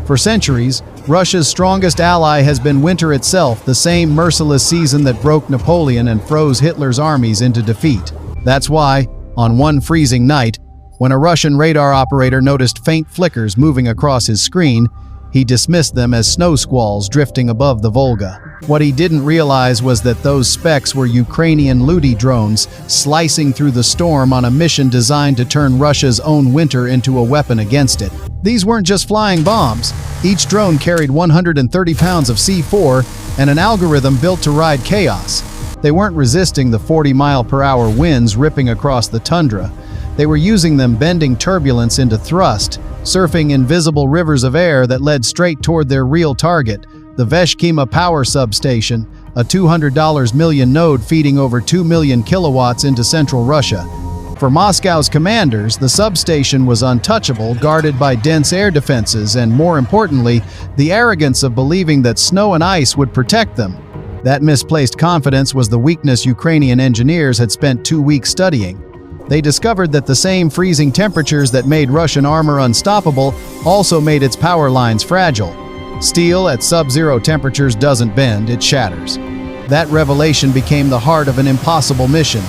For centuries, Russia's strongest ally has been winter itself, the same merciless season that broke Napoleon and froze Hitler's armies into defeat. That's why, on one freezing night, when a Russian radar operator noticed faint flickers moving across his screen, he dismissed them as snow squalls drifting above the Volga. What he didn't realize was that those specks were Ukrainian Ludi drones slicing through the storm on a mission designed to turn Russia's own winter into a weapon against it. These weren't just flying bombs. Each drone carried 130 pounds of C4 and an algorithm built to ride chaos. They weren't resisting the 40-mile-per-hour winds ripping across the tundra. They were using them, bending turbulence into thrust, surfing invisible rivers of air that led straight toward their real target, the Veshkima power substation, a $200 million node feeding over 2 million kilowatts into central Russia. For Moscow's commanders, the substation was untouchable, guarded by dense air defenses, and more importantly, the arrogance of believing that snow and ice would protect them. That misplaced confidence was the weakness Ukrainian engineers had spent 2 weeks studying. They discovered that the same freezing temperatures that made Russian armor unstoppable also made its power lines fragile. Steel at sub-zero temperatures doesn't bend, it shatters. That revelation became the heart of an impossible mission: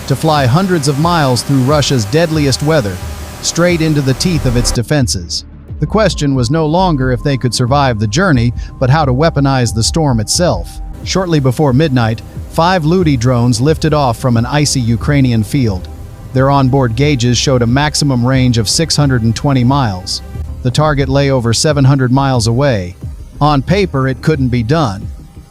to fly hundreds of miles through Russia's deadliest weather, straight into the teeth of its defenses. The question was no longer if they could survive the journey, but how to weaponize the storm itself. Shortly before midnight, 5 Ludi drones lifted off from an icy Ukrainian field. Their onboard gauges showed a maximum range of 620 miles. The target lay over 700 miles away. On paper, it couldn't be done.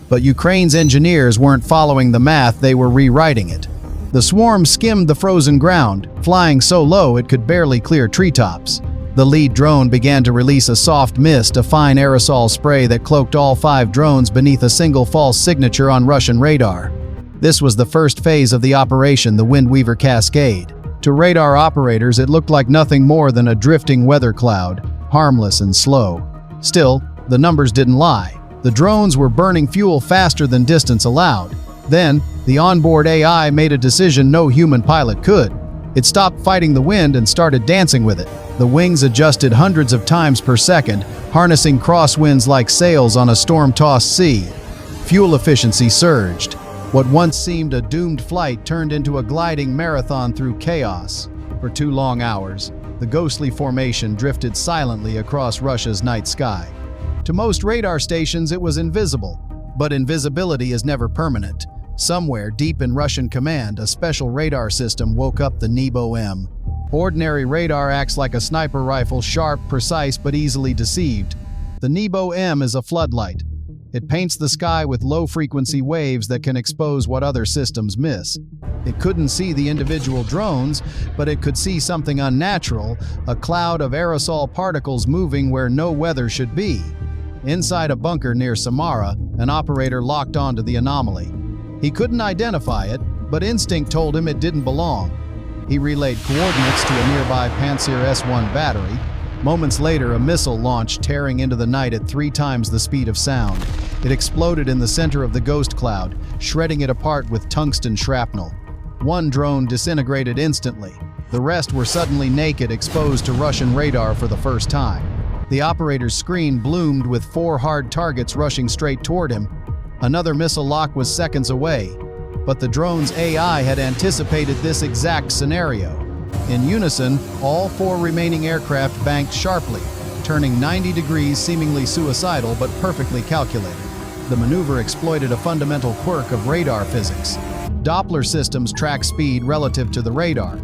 But Ukraine's engineers weren't following the math, they were rewriting it. The swarm skimmed the frozen ground, flying so low it could barely clear treetops. The lead drone began to release a soft mist, a fine aerosol spray that cloaked all 5 drones beneath a single false signature on Russian radar. This was the first phase of the operation, the Windweaver Cascade. To radar operators, it looked like nothing more than a drifting weather cloud, harmless and slow. Still, the numbers didn't lie. The drones were burning fuel faster than distance allowed. Then, the onboard AI made a decision no human pilot could. It stopped fighting the wind and started dancing with it. The wings adjusted hundreds of times per second, harnessing crosswinds like sails on a storm-tossed sea. Fuel efficiency surged. What once seemed a doomed flight turned into a gliding marathon through chaos. For 2 long hours, the ghostly formation drifted silently across Russia's night sky. To most radar stations, it was invisible. But invisibility is never permanent. Somewhere deep in Russian command, a special radar system woke up the Nebo-M. Ordinary radar acts like a sniper rifle, sharp, precise, but easily deceived. The Nebo-M is a floodlight. It paints the sky with low-frequency waves that can expose what other systems miss. It couldn't see the individual drones, but it could see something unnatural, a cloud of aerosol particles moving where no weather should be. Inside a bunker near Samara, an operator locked onto the anomaly. He couldn't identify it, but instinct told him it didn't belong. He relayed coordinates to a nearby Pantsir S-1 battery. Moments later, a missile launched, tearing into the night at 3 times the speed of sound. It exploded in the center of the ghost cloud, shredding it apart with tungsten shrapnel. 1 drone disintegrated instantly. The rest were suddenly naked, exposed to Russian radar for the first time. The operator's screen bloomed with 4 hard targets rushing straight toward him. Another missile lock was seconds away. But the drone's AI had anticipated this exact scenario. In unison, all 4 remaining aircraft banked sharply, turning 90 degrees, seemingly suicidal but perfectly calculated. The maneuver exploited a fundamental quirk of radar physics. Doppler systems track speed relative to the radar.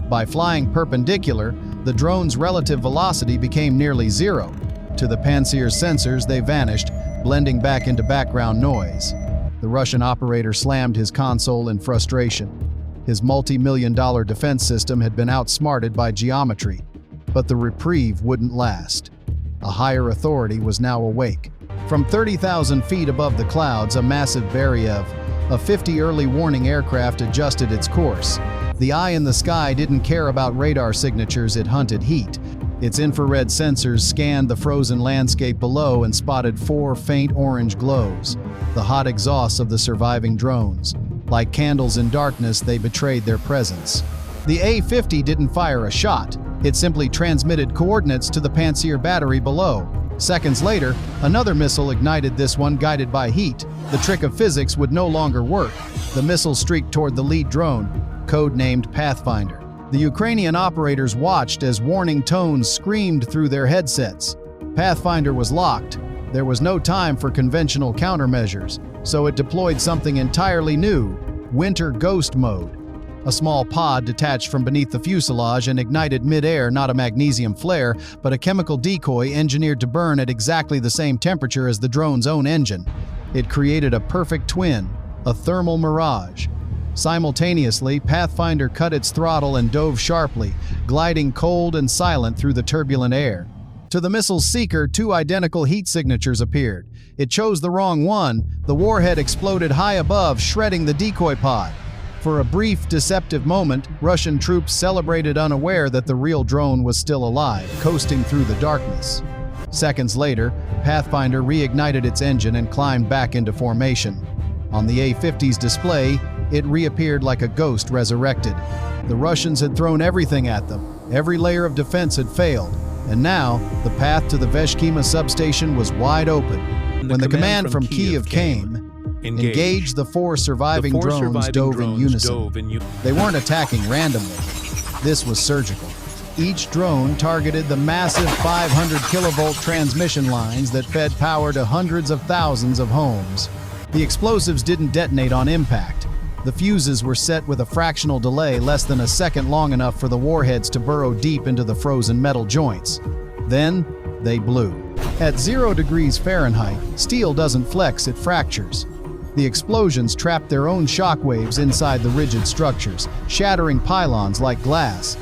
By flying perpendicular, the drone's relative velocity became nearly 0. To the Pantsir's sensors, they vanished, blending back into background noise. The Russian operator slammed his console in frustration. His multi-million-dollar defense system had been outsmarted by geometry, but the reprieve wouldn't last. A higher authority was now awake. From 30,000 feet above the clouds, a massive Beriev, a 50 early warning aircraft, adjusted its course. The eye in the sky didn't care about radar signatures, it hunted heat. Its infrared sensors scanned the frozen landscape below and spotted 4 faint orange glows, the hot exhausts of the surviving drones. Like candles in darkness, they betrayed their presence. The A-50 didn't fire a shot. It simply transmitted coordinates to the Pantsir battery below. Seconds later, another missile ignited, this one guided by heat. The trick of physics would no longer work. The missile streaked toward the lead drone, code-named Pathfinder. The Ukrainian operators watched as warning tones screamed through their headsets. Pathfinder was locked. There was no time for conventional countermeasures, so it deployed something entirely new: Winter Ghost Mode. A small pod detached from beneath the fuselage and ignited mid-air, not a magnesium flare, but a chemical decoy engineered to burn at exactly the same temperature as the drone's own engine. It created a perfect twin, a thermal mirage. Simultaneously, Pathfinder cut its throttle and dove sharply, gliding cold and silent through the turbulent air. To the missile's seeker, two identical heat signatures appeared. It chose the wrong one. The warhead exploded high above, shredding the decoy pod. For a brief, deceptive moment, Russian troops celebrated, unaware that the real drone was still alive, coasting through the darkness. Seconds later, Pathfinder reignited its engine and climbed back into formation. On the A-50's display, it reappeared like a ghost resurrected. The Russians had thrown everything at them. Every layer of defense had failed. And now, the path to the Veshkima substation was wide open. When the command from Kiev came, engage. The four surviving drones dove in unison. They weren't attacking randomly. This was surgical. Each drone targeted the massive 500 kilovolt transmission lines that fed power to hundreds of thousands of homes. The explosives didn't detonate on impact. The fuses were set with a fractional delay, less than a second long enough for the warheads to burrow deep into the frozen metal joints. Then, they blew. At 0 degrees Fahrenheit, steel doesn't flex, it fractures. The explosions trapped their own shockwaves inside the rigid structures, shattering pylons like glass.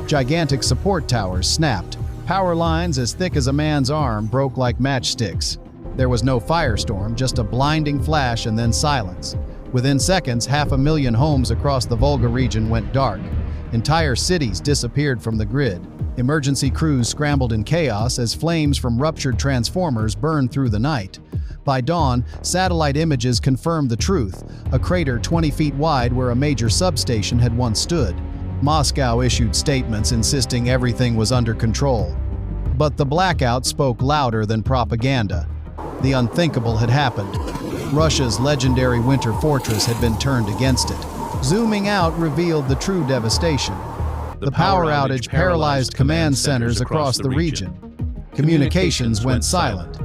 Gigantic support towers snapped. Power lines as thick as a man's arm broke like matchsticks. There was no firestorm, just a blinding flash and then silence. Within seconds, 500,000 homes across the Volga region went dark. Entire cities disappeared from the grid. Emergency crews scrambled in chaos as flames from ruptured transformers burned through the night. By dawn, satellite images confirmed the truth: a crater 20 feet wide where a major substation had once stood. Moscow issued statements insisting everything was under control. But the blackout spoke louder than propaganda. The unthinkable had happened. Russia's legendary winter fortress had been turned against it. Zooming out revealed the true devastation. The power outage paralyzed command centers across the region. Communications went silent.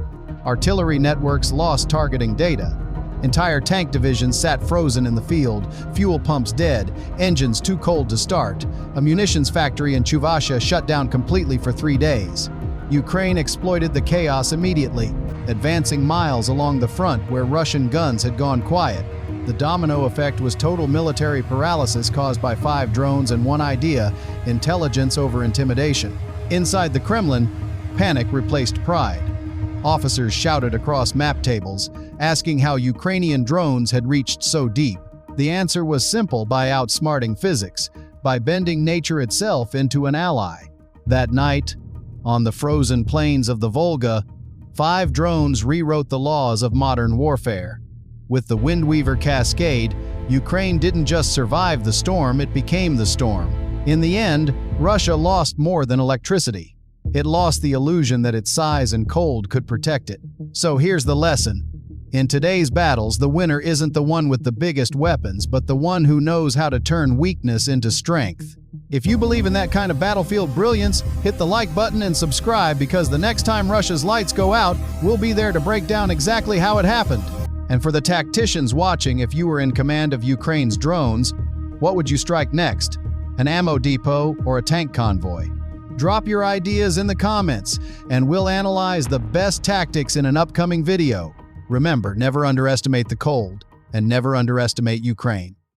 Artillery networks lost targeting data. Entire tank divisions sat frozen in the field, fuel pumps dead, engines too cold to start. A munitions factory in Chuvasha shut down completely for 3 days. Ukraine exploited the chaos immediately, advancing miles along the front where Russian guns had gone quiet. The domino effect was total military paralysis caused by 5 drones and one idea: intelligence over intimidation. Inside the Kremlin, panic replaced pride. Officers shouted across map tables, asking how Ukrainian drones had reached so deep. The answer was simple: by outsmarting physics, by bending nature itself into an ally. That night, on the frozen plains of the Volga, 5 drones rewrote the laws of modern warfare. With the Windweaver cascade, Ukraine didn't just survive the storm, it became the storm. In the end, Russia lost more than electricity. It lost the illusion that its size and cold could protect it. So here's the lesson. In today's battles, the winner isn't the one with the biggest weapons, but the one who knows how to turn weakness into strength. If you believe in that kind of battlefield brilliance, hit the like button and subscribe, because the next time Russia's lights go out, we'll be there to break down exactly how it happened. And for the tacticians watching, if you were in command of Ukraine's drones, what would you strike next? An ammo depot or a tank convoy? Drop your ideas in the comments, and we'll analyze the best tactics in an upcoming video. Remember, never underestimate the cold, and never underestimate Ukraine.